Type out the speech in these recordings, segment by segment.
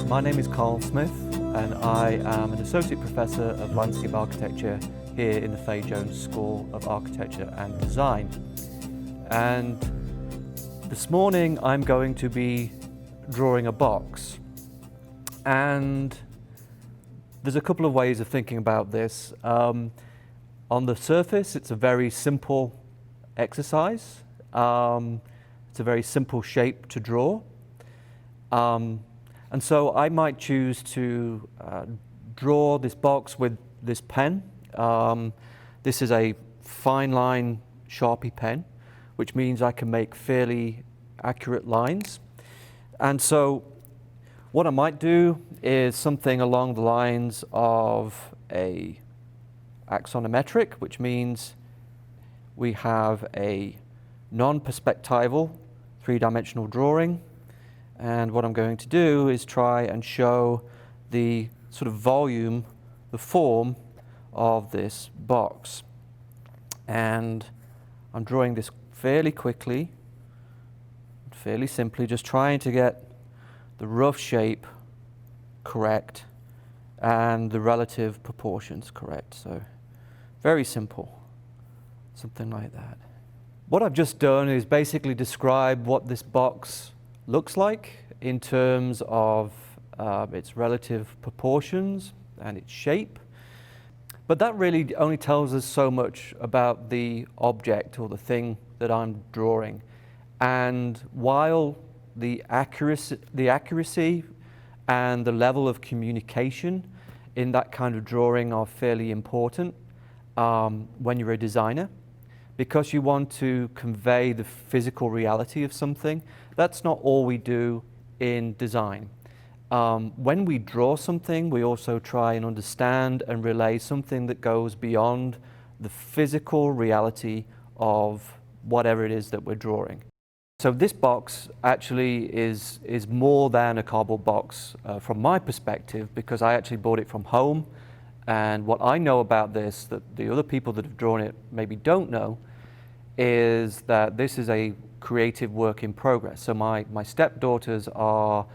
My name is Carl Smith and I am an Associate Professor of Landscape Architecture here in the FAY School of Architecture and Design. And this morning I'm going to be drawing a box. And there's a couple of ways of thinking about this. On the surface, it's a very simple exercise. It's a very simple shape to draw. And so I might choose to draw this box with this pen. This is a fine line Sharpie pen, which means I can make fairly accurate lines. And so what I might do is something along the lines of a axonometric, which means we have a non-perspectival three-dimensional drawing. And what I'm going to do is try and show the sort of volume, the form of this box. And I'm drawing this fairly quickly, fairly simply, just trying to get the rough shape correct and the relative proportions correct. So very simple, something like that. What I've just done is basically describe what this box looks like in terms of its relative proportions and its shape. But that really only tells us so much about the object or the thing that I'm drawing. And while the accuracy and the level of communication in that kind of drawing are fairly important when you're a designer, because you want to convey the physical reality of something. That's not all we do in design. When we draw something, we also try and understand and relay something that goes beyond the physical reality of whatever it is that we're drawing. So this box actually is more than a cardboard box from my perspective, because I actually bought it from home. And what I know about this, that the other people that have drawn it maybe don't know, is that this is a creative work in progress. So my stepdaughters are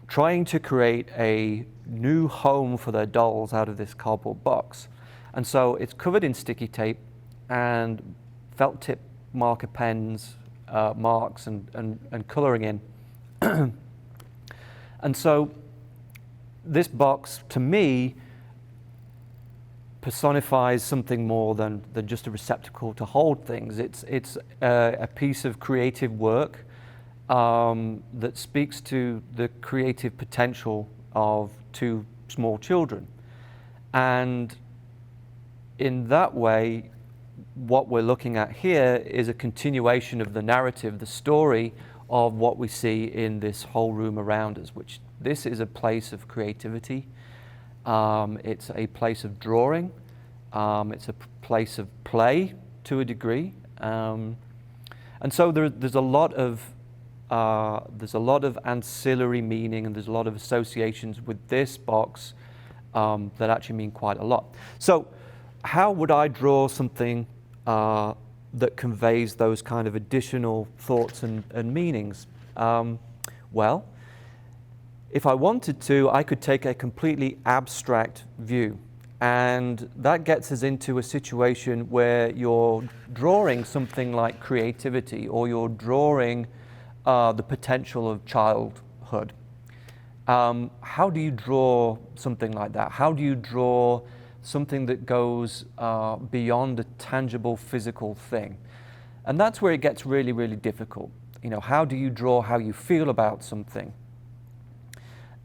trying to create a new home for their dolls out of this cardboard box. And so it's covered in sticky tape and felt tip marker pens, marks and coloring in. And so this box, to me, personifies something more than just a receptacle to hold things. It's a piece of creative work that speaks to the creative potential of two small children. And in that way, what we're looking at here is a continuation of the narrative, the story of what we see in this whole room around us, which this is a place of creativity. It's a place of drawing. It's a place of play to a degree. And so there's a lot of ancillary meaning, and there's a lot of associations with this box that actually mean quite a lot. So how would I draw something that conveys those kind of additional thoughts and meanings? Well, if I wanted to, I could take a completely abstract view. And that gets us into a situation where you're drawing something like creativity, or you're drawing the potential of childhood. How do you draw something like that? How do you draw something that goes beyond a tangible physical thing? And that's where it gets really, really difficult. You know, how do you draw how you feel about something?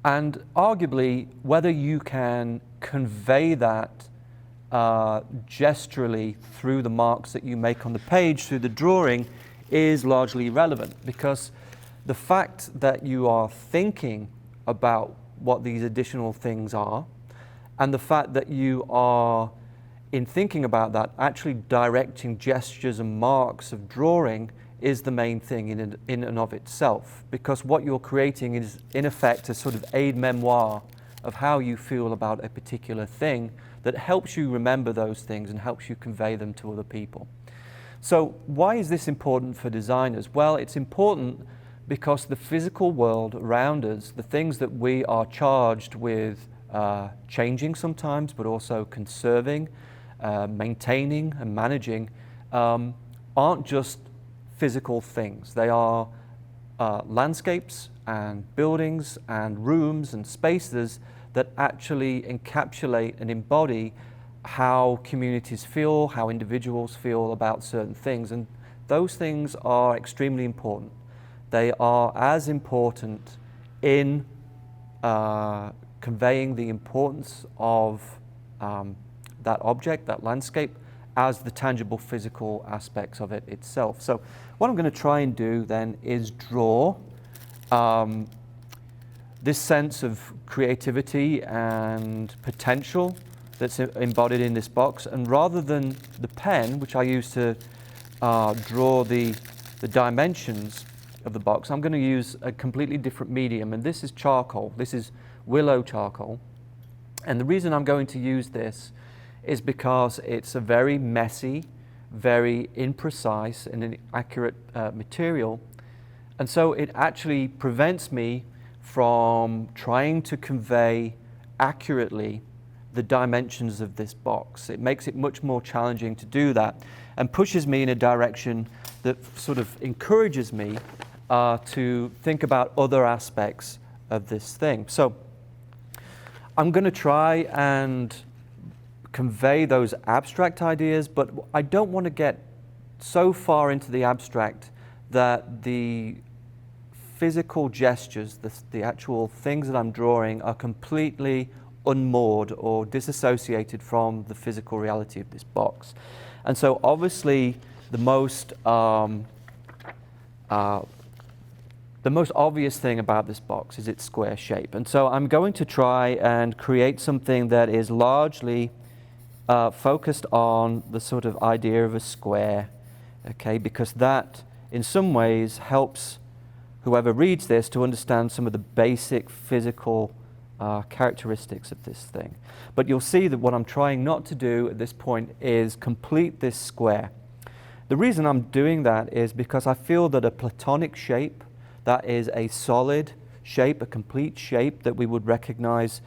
And arguably, whether you can convey that gesturally through the marks that you make on the page, through the drawing, is largely irrelevant, because the fact that you are thinking about what these additional things are, and the fact that you are, in thinking about that, actually directing gestures and marks of drawing is the main thing in and of itself, because what you're creating is, in effect, a sort of aide-memoire of how you feel about a particular thing that helps you remember those things and helps you convey them to other people. So why is this important for designers? Well, it's important because the physical world around us, the things that we are charged with changing sometimes, but also conserving, maintaining and managing, aren't just physical things. They are landscapes and buildings and rooms and spaces that actually encapsulate and embody how communities feel, how individuals feel about certain things. And those things are extremely important. They are as important in conveying the importance of that object, that landscape, as the tangible physical aspects of it itself. So what I'm going to try and do then is draw this sense of creativity and potential that's embodied in this box. And rather than the pen, which I use to draw the dimensions of the box, I'm going to use a completely different medium, and this is charcoal. This is willow charcoal. And the reason I'm going to use this is because it's a very messy, very imprecise and inaccurate material. And so it actually prevents me from trying to convey accurately the dimensions of this box. It makes it much more challenging to do that and pushes me in a direction that sort of encourages me to think about other aspects of this thing. So I'm going to try and convey those abstract ideas, but I don't want to get so far into the abstract that the physical gestures, the actual things that I'm drawing, are completely unmoored or disassociated from the physical reality of this box. And so obviously the most obvious thing about this box is its square shape. And so I'm going to try and create something that is largely focused on the sort of idea of a square, okay, because that in some ways helps whoever reads this to understand some of the basic physical characteristics of this thing. But you'll see that what I'm trying not to do at this point is complete this square. The reason I'm doing that is because I feel that a platonic shape, that is a solid shape, a complete shape that we would recognize,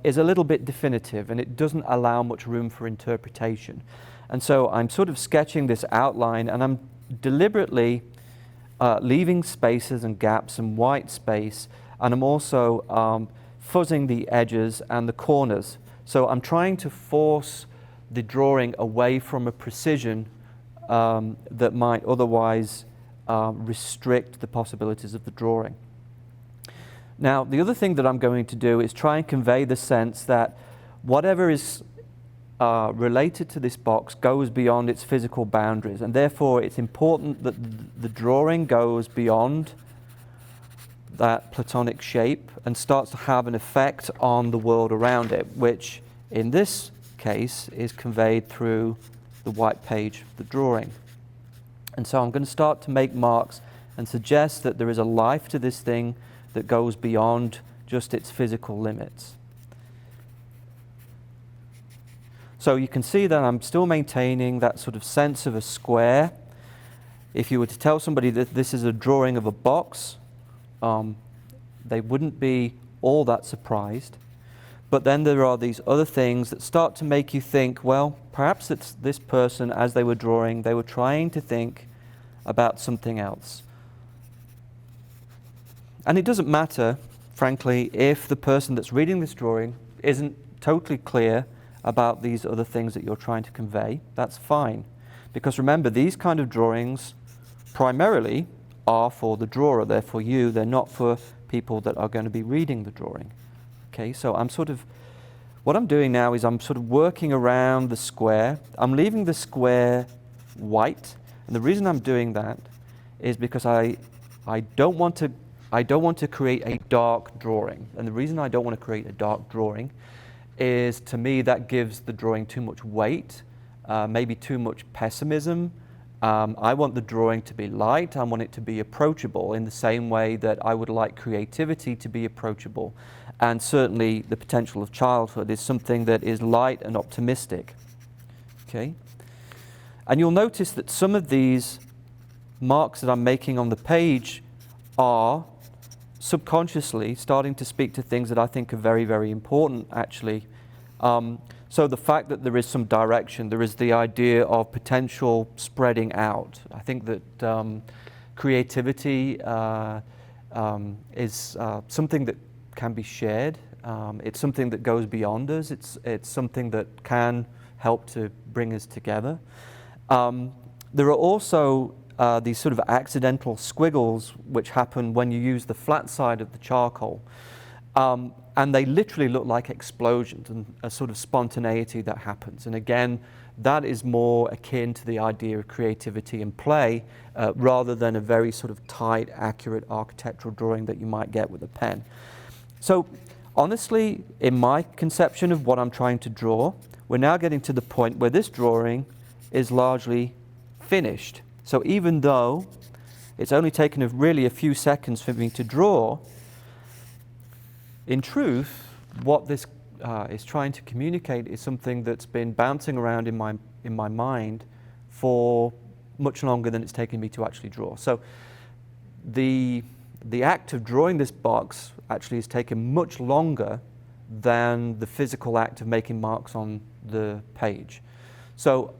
is a little bit definitive, and it doesn't allow much room for interpretation. And so I'm sort of sketching this outline, and I'm deliberately leaving spaces and gaps and white space, and I'm also fuzzing the edges and the corners. So I'm trying to force the drawing away from a precision that might otherwise restrict the possibilities of the drawing. Now, the other thing that I'm going to do is try and convey the sense that whatever is related to this box goes beyond its physical boundaries, and therefore it's important that the drawing goes beyond that platonic shape and starts to have an effect on the world around it, which in this case is conveyed through the white page of the drawing. And so I'm going to start to make marks and suggest that there is a life to this thing that goes beyond just its physical limits. So you can see that I'm still maintaining that sort of sense of a square. If you were to tell somebody that this is a drawing of a box, they wouldn't be all that surprised. But then there are these other things that start to make you think, well, perhaps it's this person, as they were drawing, they were trying to think about something else. And it doesn't matter, frankly, if the person that's reading this drawing isn't totally clear about these other things that you're trying to convey. That's fine. Because remember, these kind of drawings primarily are for the drawer. They're for you. They're not for people that are going to be reading the drawing. Okay, so what I'm doing now is I'm sort of working around the square. I'm leaving the square white. And the reason I'm doing that is because I don't want to create a dark drawing. And the reason I don't want to create a dark drawing is, to me, that gives the drawing too much weight, maybe too much pessimism. I want the drawing to be light. I want it to be approachable in the same way that I would like creativity to be approachable. And certainly the potential of childhood is something that is light and optimistic. Okay? And you'll notice that some of these marks that I'm making on the page are subconsciously starting to speak to things that I think are very, very important, actually. So the fact that there is some direction, there is the idea of potential spreading out. I think that creativity is something that can be shared. It's something that goes beyond us. It's something that can help to bring us together. There are also these sort of accidental squiggles which happen when you use the flat side of the charcoal. And they literally look like explosions and a sort of spontaneity that happens. And again, that is more akin to the idea of creativity and play rather than a very sort of tight, accurate architectural drawing that you might get with a pen. So honestly, in my conception of what I'm trying to draw, we're now getting to the point where this drawing is largely finished. So even though it's only taken really a few seconds for me to draw, in truth, what this is trying to communicate is something that's been bouncing around in my mind for much longer than it's taken me to actually draw. So the act of drawing this box actually has taken much longer than the physical act of making marks on the page. So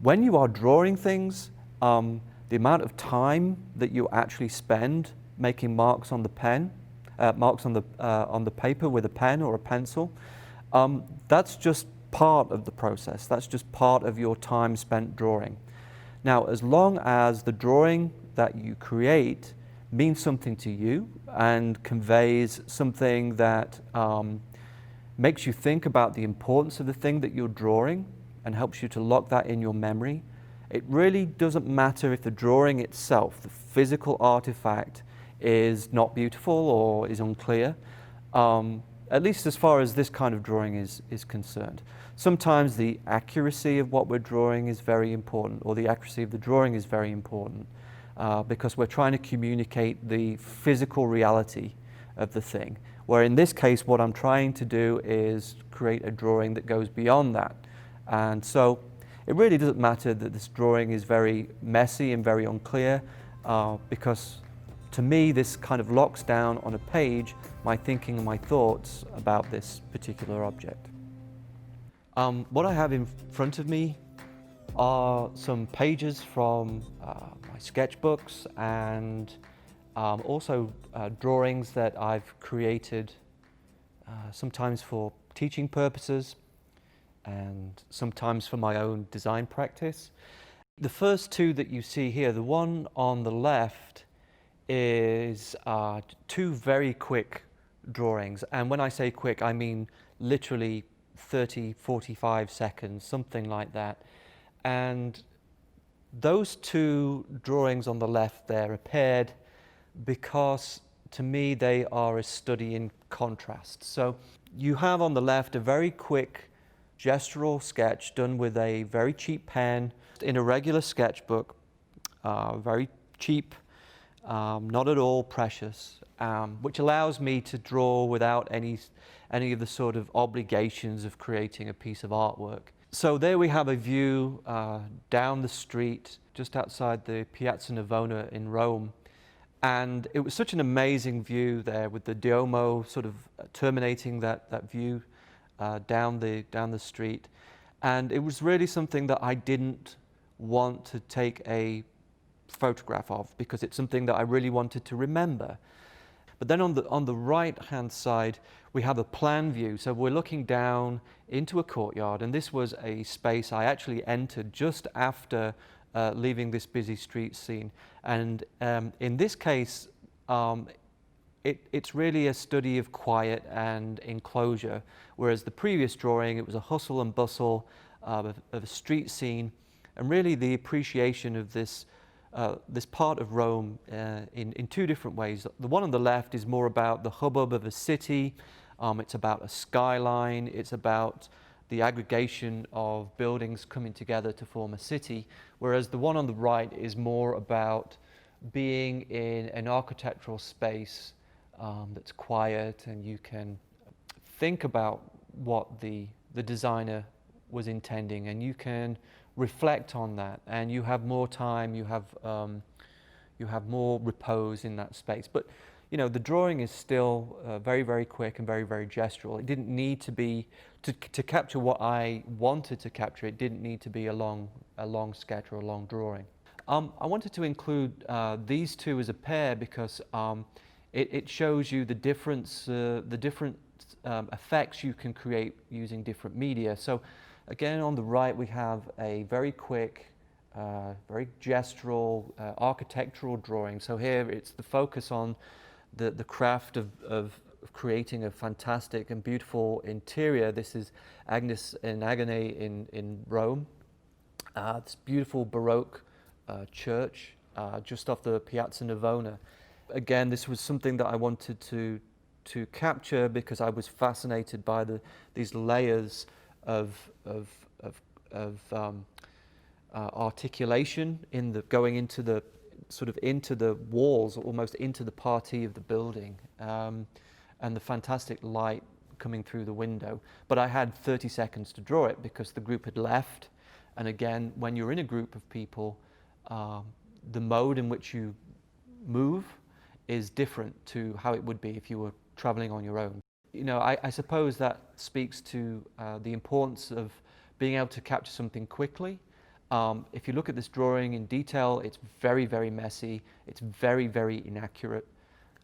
when you are drawing things, the amount of time that you actually spend making marks on the pen, marks on the paper with a pen or a pencil, that's just part of the process. That's just part of your time spent drawing. Now, as long as the drawing that you create means something to you and conveys something that makes you think about the importance of the thing that you're drawing and helps you to lock that in your memory, it really doesn't matter if the drawing itself, the physical artifact, is not beautiful or is unclear, at least as far as this kind of drawing is concerned. Sometimes the accuracy of what we're drawing is very important, or the accuracy of the drawing is very important, because we're trying to communicate the physical reality of the thing. Where in this case, what I'm trying to do is create a drawing that goes beyond that. And so it really doesn't matter that this drawing is very messy and very unclear, because to me, this kind of locks down on a page my thinking and my thoughts about this particular object. What I have in front of me are some pages from my sketchbooks and also drawings that I've created sometimes for teaching purposes and sometimes for my own design practice. The first two that you see here, the one on the left is two very quick drawings, and when I say quick I mean literally 30-45 seconds, something like that. And those two drawings on the left there are paired because to me they are a study in contrast. So you have on the left a very quick gestural sketch done with a very cheap pen in a regular sketchbook, very cheap, not at all precious, which allows me to draw without any of the sort of obligations of creating a piece of artwork. So there we have a view down the street just outside the Piazza Navona in Rome, and it was such an amazing view there with the Duomo sort of terminating that view down the street, and it was really something that I didn't want to take a photograph of because it's something that I really wanted to remember. But then on the right hand side we have a plan view, so we're looking down into a courtyard, and this was a space I actually entered just after leaving this busy street scene, and in this case it's really a study of quiet and enclosure, whereas the previous drawing it was a hustle and bustle of a street scene, and really the appreciation of this part of Rome in two different ways. The one on the left is more about the hubbub of a city, it's about a skyline, it's about the aggregation of buildings coming together to form a city, whereas the one on the right is more about being in an architectural space that's quiet, and you can think about what the designer was intending, and you can reflect on that, and you have more time, you you have more repose in that space. But you know, the drawing is still very, very quick and very, very gestural. It didn't need to be, to capture what I wanted to capture, it didn't need to be a long sketch or a long drawing. I wanted to include these two as a pair because it shows you the different effects you can create using different media. So again, on the right, we have a very quick, very gestural, architectural drawing. So here it's the focus on the craft of creating a fantastic and beautiful interior. This is Agnes in Agone in Rome. This beautiful Baroque church just off the Piazza Navona. Again, this was something that I wanted to capture because I was fascinated by these layers of articulation in the going into the sort of into the walls, almost into the partie of the building, and the fantastic light coming through the window. But I had 30 seconds to draw it because the group had left. And again, when you're in a group of people, the mode in which you move is different to how it would be if you were traveling on your own. You know, I suppose that speaks to the importance of being able to capture something quickly. If you look at this drawing in detail, it's very, very messy. It's very, very inaccurate.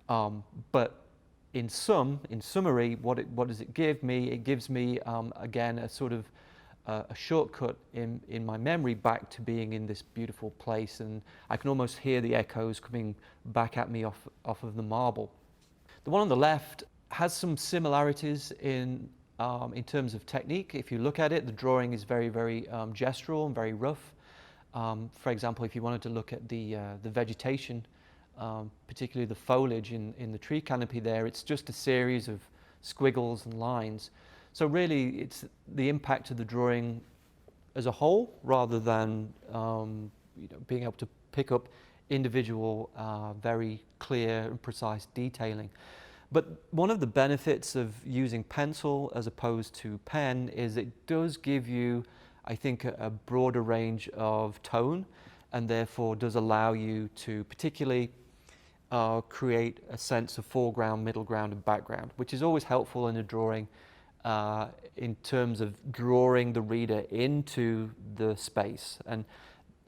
But in summary, what does it give me? It gives me, again, a sort of a shortcut in my memory back to being in this beautiful place. And I can almost hear the echoes coming back at me off of the marble. The one on the left has some similarities in terms of technique. If you look at it, the drawing is very, very gestural and very rough. For example, if you wanted to look at the vegetation, particularly the foliage in the tree canopy there, it's just a series of squiggles and lines. So really, it's the impact of the drawing as a whole, rather than being able to pick up individual, very clear and precise detailing. But one of the benefits of using pencil as opposed to pen is it does give you, I think, a broader range of tone, and therefore does allow you to particularly create a sense of foreground, middle ground, and background, which is always helpful in a drawing in terms of drawing the reader into the space. And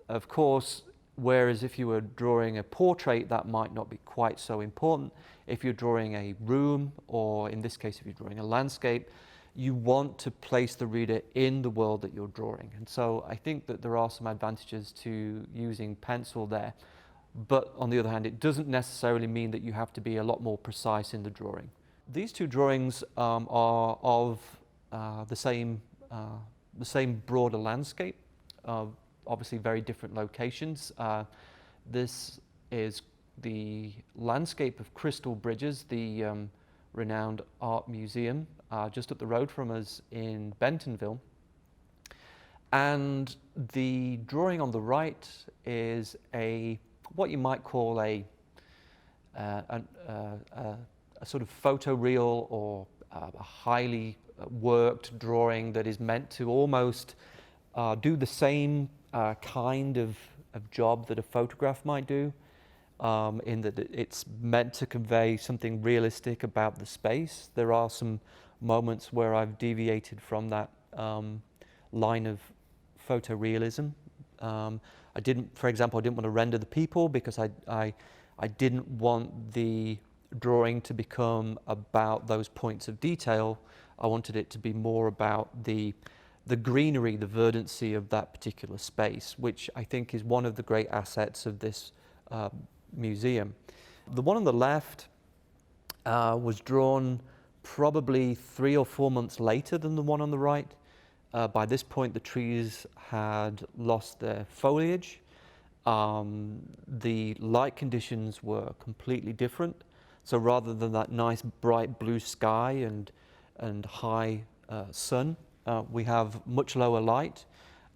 of course, whereas if you were drawing a portrait, that might not be quite so important. If you're drawing a room, or in this case, if you're drawing a landscape, you want to place the reader in the world that you're drawing. And so I think that there are some advantages to using pencil there. But on the other hand, it doesn't necessarily mean that you have to be a lot more precise in the drawing. These two drawings are of the same broader landscape, obviously very different locations. This is the landscape of Crystal Bridges, the renowned art museum just up the road from us in Bentonville. And the drawing on the right is what you might call a sort of photoreal or a highly worked drawing that is meant to almost do the same kind of job that a photograph might do, in that it's meant to convey something realistic about the space. There are some moments where I've deviated from that line of photorealism. For example, I didn't want to render the people because I didn't want the drawing to become about those points of detail. I wanted it to be more about the greenery, the verdancy of that particular space, which I think is one of the great assets of this museum. The one on the left was drawn probably 3 or 4 months later than the one on the right. By this point, the trees had lost their foliage. The light conditions were completely different. So rather than that nice bright blue sky and high sun, we have much lower light.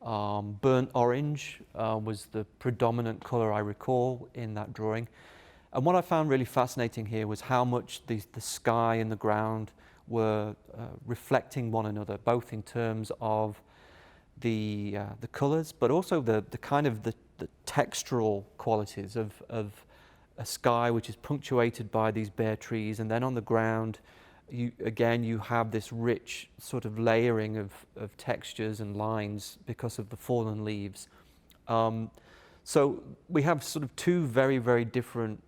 Burnt orange was the predominant color I recall in that drawing. And what I found really fascinating here was how much the sky and the ground were reflecting one another, both in terms of the colors, but also the kind of the textural qualities of a sky which is punctuated by these bare trees, and then on the ground you have this rich sort of layering of textures and lines because of the fallen leaves. So we have sort of two very, very different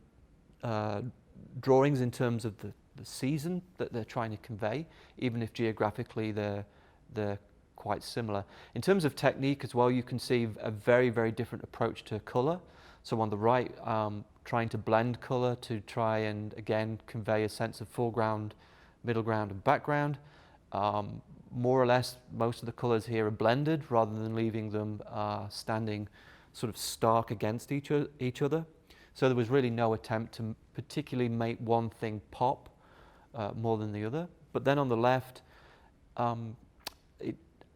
drawings in terms of the season that they're trying to convey, even if geographically they're quite similar. In terms of technique as well, you can see a very, very different approach to colour. So on the right, trying to blend colour to try and again convey a sense of foreground, middle ground and background. More or less, most of the colours here are blended rather than leaving them standing sort of stark against each other. So there was really no attempt to particularly make one thing pop more than the other. But then on the left,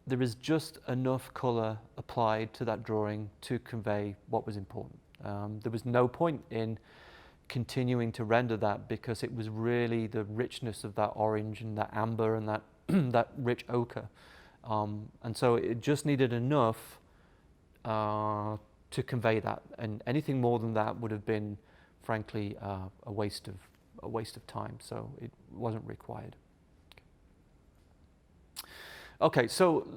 there is just enough colour applied to that drawing to convey what was important. There was no point in continuing to render that because it was really the richness of that orange and that amber and that that rich ochre. And so it just needed enough to convey that, and anything more than that would have been, frankly, a waste of time. So it wasn't required. Okay, so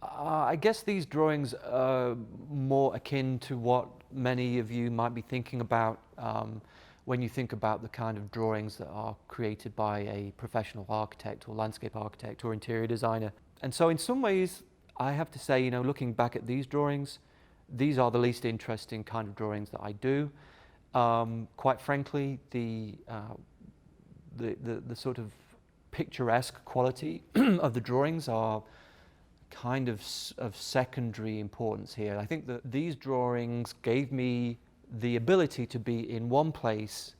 I guess these drawings are more akin to what many of you might be thinking about when you think about the kind of drawings that are created by a professional architect or landscape architect or interior designer. And so in some ways, I have to say, looking back at these drawings, these are the least interesting kind of drawings that I do. Quite frankly, the sort of picturesque quality of the drawings are kind of secondary importance here. I think that these drawings gave me the ability to be in one place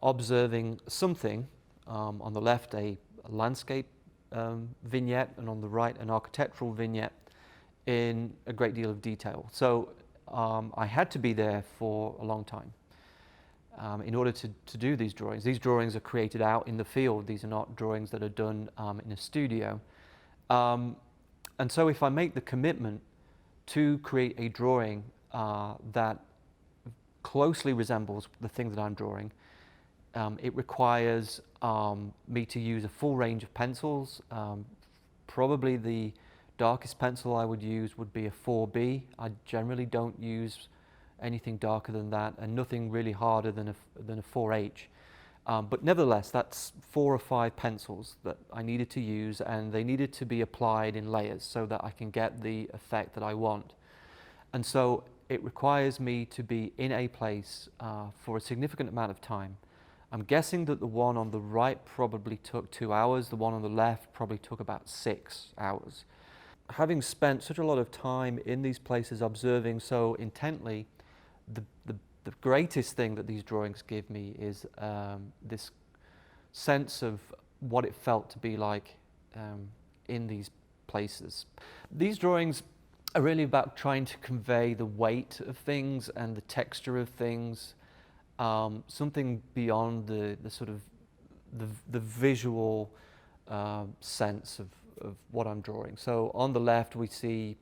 observing something, on the left a landscape vignette and on the right an architectural vignette in a great deal of detail. So I had to be there for a long time in order to do these drawings. These drawings are created out in the field. These are not drawings that are done in a studio. And so if I make the commitment to create a drawing that closely resembles the thing that I'm drawing, it requires me to use a full range of pencils. Probably the darkest pencil I would use would be a 4B. I generally don't use anything darker than that, and nothing really harder than a 4H. But nevertheless, that's 4 or 5 pencils that I needed to use, and they needed to be applied in layers so that I can get the effect that I want. And so it requires me to be in a place for a significant amount of time. I'm guessing that the one on the right probably took 2 hours, the one on the left probably took about 6 hours. Having spent such a lot of time in these places observing so intently, the greatest thing that these drawings give me is this sense of what it felt to be like in these places. These drawings are really about trying to convey the weight of things and the texture of things, something beyond the sort of the visual sense of what I'm drawing. So on the left we see,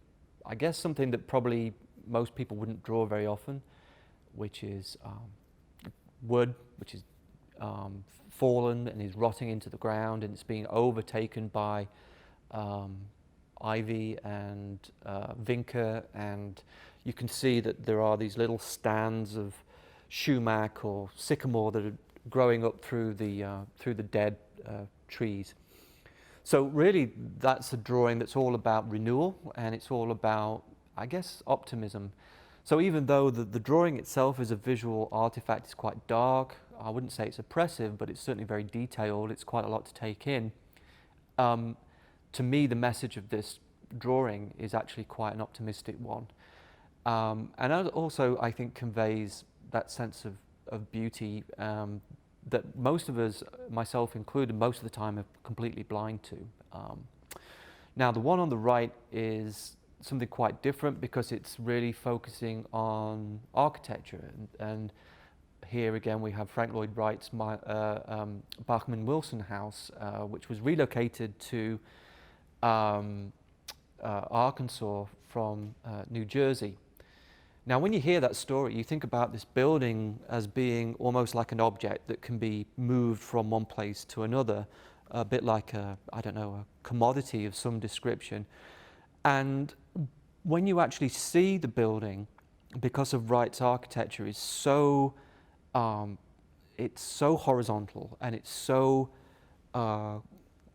I guess, something that probably most people wouldn't draw very often, which is wood, which is fallen and is rotting into the ground, and it's being overtaken by ivy and vinca, and you can see that there are these little stands of sumac or sycamore that are growing up through the dead trees. So really, that's a drawing that's all about renewal, and it's all about, I guess, optimism. So even though the drawing itself is a visual artifact, it's quite dark, I wouldn't say it's oppressive, but it's certainly very detailed, it's quite a lot to take in. To me, the message of this drawing is actually quite an optimistic one. And also, I think, conveys that sense of beauty that most of us, myself included, most of the time are completely blind to. Now, the one on the right is something quite different because it's really focusing on architecture. And here again we have Frank Lloyd Wright's Bachman Wilson House, which was relocated to Arkansas from New Jersey. Now, when you hear that story, you think about this building as being almost like an object that can be moved from one place to another, a bit like I don't know, a commodity of some description. And when you actually see the building, because of Wright's architecture, is so it's so horizontal and it's so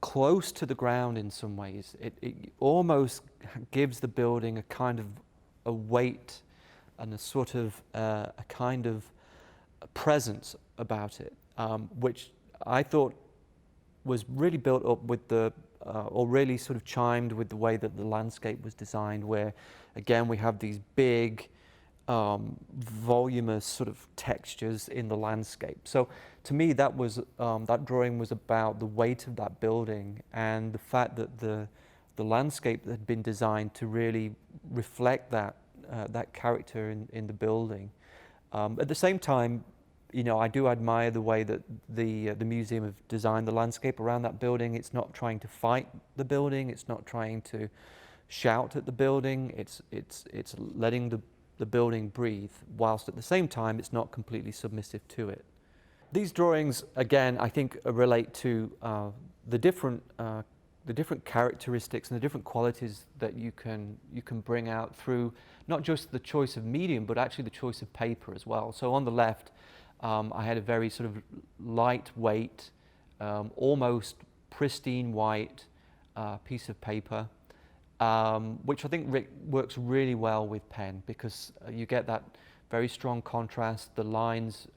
close to the ground in some ways. It almost gives the building a kind of a weight and a sort of a kind of presence about it, which I thought was really built up with or really sort of chimed with the way that the landscape was designed, where again we have these big voluminous sort of textures in the landscape. So to me that was that drawing was about the weight of that building and the fact that the landscape had been designed to really reflect that that character in the building. At the same time, you know, I do admire the way that the museum have designed the landscape around that building. It's not trying to fight the building. It's not trying to shout at the building. It's letting the building breathe, whilst at the same time it's not completely submissive to it. These drawings, again, I think relate to the different characteristics and the different qualities that you can bring out through not just the choice of medium, but actually the choice of paper as well. So on the left, I had a very sort of lightweight, almost pristine white piece of paper, which I think works really well with pen, because you get that very strong contrast. The lines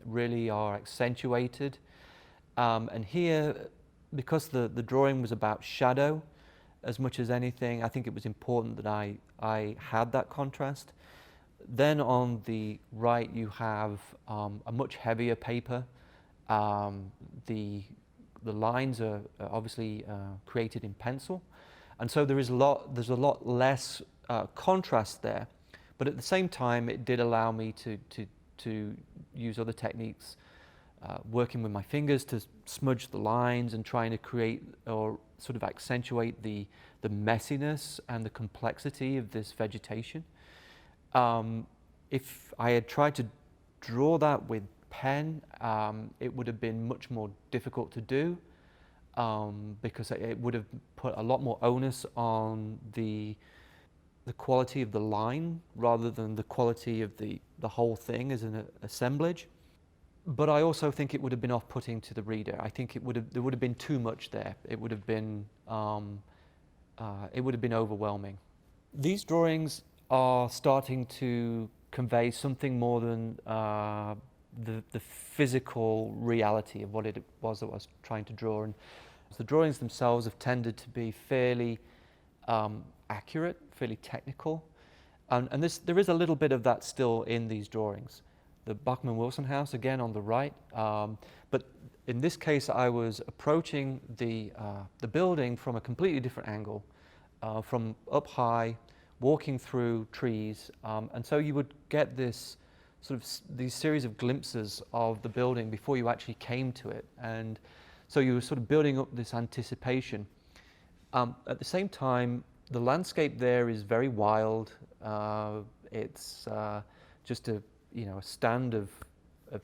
really are accentuated, and here, because the drawing was about shadow as much as anything, I think it was important that I had that contrast. Then on the right you have a much heavier paper. The lines are obviously created in pencil, and so there's a lot less contrast there. But at the same time, it did allow me to use other techniques, working with my fingers to smudge the lines and trying to create or sort of accentuate the messiness and the complexity of this vegetation. If I had tried to draw that with pen, it would have been much more difficult to do, because it would have put a lot more onus on the quality of the line rather than the quality of the whole thing as an assemblage. But I also think it would have been off-putting to the reader. I think there would have been too much there. It would have been overwhelming. These drawings are starting to convey something more than the physical reality of what it was that I was trying to draw. And the drawings themselves have tended to be fairly accurate, fairly technical, and there is a little bit of that still in these drawings. The Bachman Wilson house, again on the right, but in this case I was approaching the building from a completely different angle, from up high, walking through trees, and so you would get this sort of these series of glimpses of the building before you actually came to it, and so you were sort of building up this anticipation. At the same time, the landscape there is very wild. It's just a stand of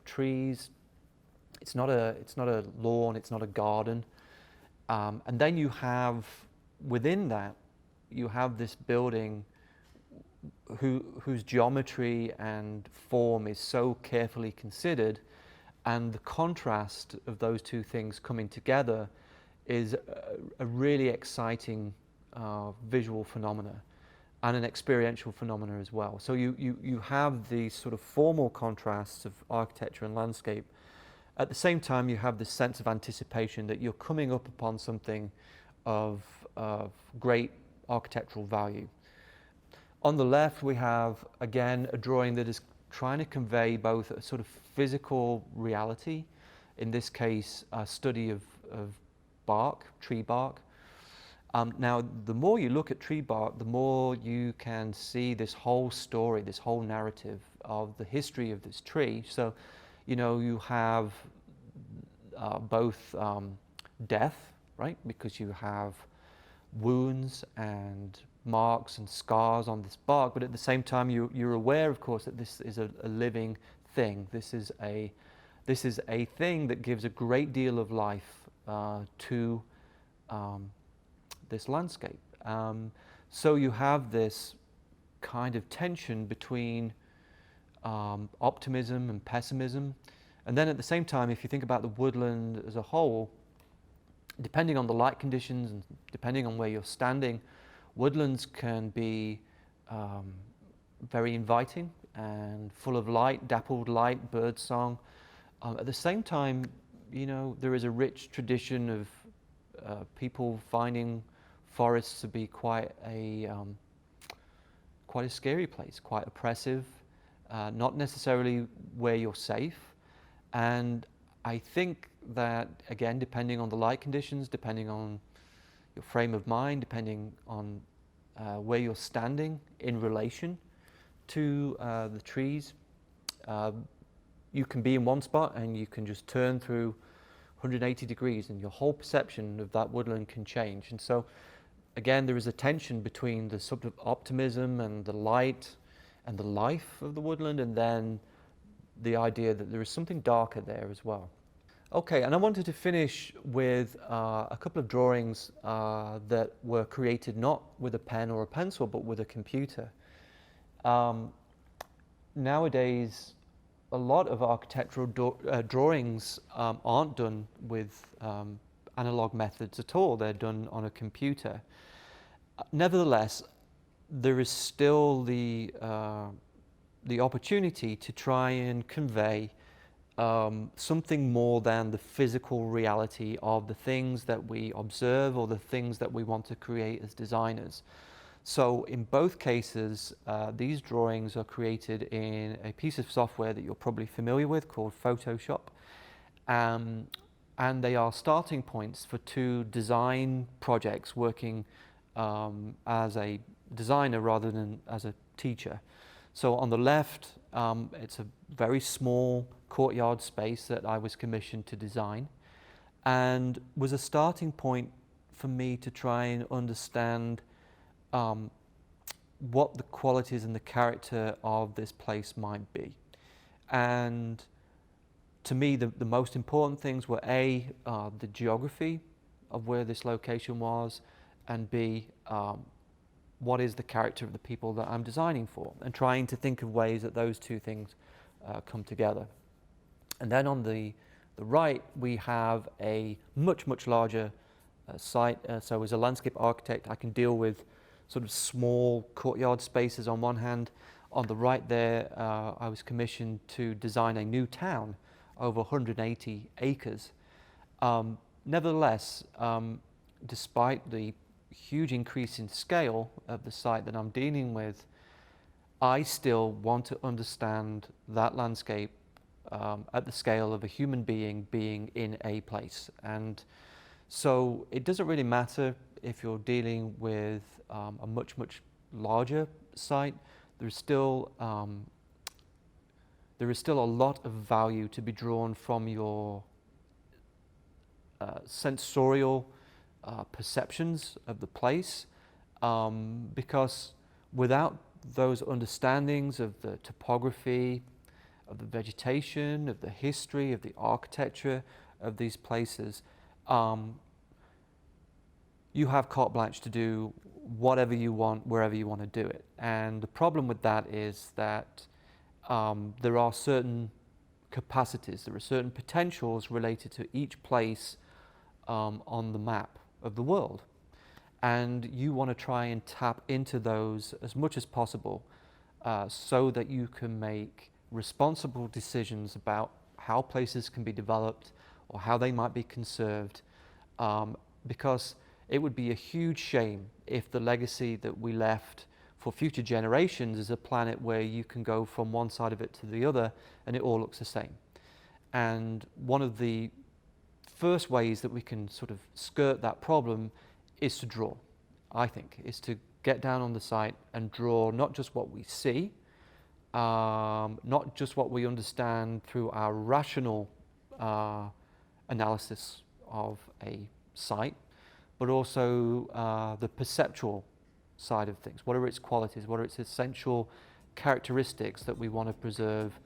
trees. It's not a lawn. It's not a garden. And then you have within that, you have this building whose geometry and form is so carefully considered, and the contrast of those two things coming together is a really exciting visual phenomena and an experiential phenomena as well. So you have these sort of formal contrasts of architecture and landscape. At the same time, you have this sense of anticipation that you're coming up upon something of great architectural value. On the left, we have, again, a drawing that is trying to convey both a sort of physical reality, in this case, a study of bark, tree bark. Now, the more you look at tree bark, the more you can see this whole story, this whole narrative of the history of this tree. So, you have both death, right? Because you have wounds and marks and scars on this bark, but at the same time you're aware, of course, that this is a living thing. This is a thing that gives a great deal of life to this landscape. So you have this kind of tension between optimism and pessimism. And then at the same time, if you think about the woodland as a whole, depending on the light conditions and depending on where you're standing, woodlands can be very inviting and full of light, dappled light, bird song. At the same time, you know, there is a rich tradition of people finding forests to be quite a scary place, quite oppressive, not necessarily where you're safe. And I think that, again, depending on the light conditions, depending on your frame of mind, depending on where you're standing in relation to the trees, you can be in one spot and you can just turn through 180 degrees and your whole perception of that woodland can change. And so, again, there is a tension between the sort of optimism and the light and the life of the woodland, and then the idea that there is something darker there as well. Okay, and I wanted to finish with a couple of drawings that were created not with a pen or a pencil, but with a computer. Nowadays, a lot of architectural drawings aren't done with analog methods at all. They're done on a computer. Nevertheless, there is still the opportunity to try and convey something more than the physical reality of the things that we observe or the things that we want to create as designers. So in both cases, these drawings are created in a piece of software that you're probably familiar with called Photoshop. And they are starting points for two design projects working as a designer rather than as a teacher. So on the left, it's a very small courtyard space that I was commissioned to design, and was a starting point for me to try and understand what the qualities and the character of this place might be. And to me, the most important things were A, the geography of where this location was, and B, what is the character of the people that I'm designing for, and trying to think of ways that those two things come together. And then on the right, we have a much larger site. So as a landscape architect, I can deal with sort of small courtyard spaces on one hand. On the right there, I was commissioned to design a new town over 180 acres. Nevertheless, despite the huge increase in scale of the site that I'm dealing with, I still want to understand that landscape at the scale of a human being in a place. And so it doesn't really matter if you're dealing with a much larger site. There is still a lot of value to be drawn from your sensorial perceptions of the place, because without those understandings of the topography, of the vegetation, of the history, of the architecture of these places, you have carte blanche to do whatever you want, wherever you want to do it. And the problem with that is that there are certain capacities, there are certain potentials related to each place on the map of the world. And you want to try and tap into those as much as possible so that you can make responsible decisions about how places can be developed or how they might be conserved, because it would be a huge shame if the legacy that we left for future generations is a planet where you can go from one side of it to the other and it all looks the same. And one of the first ways that we can sort of skirt that problem is to draw, I think, is to get down on the site and draw not just what we see, not just what we understand through our rational analysis of a site, but also the perceptual side of things? What are its qualities? What are its essential characteristics that we want to preserve,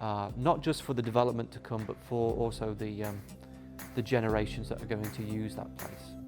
not just for the development to come, but for also the generations that are going to use that place?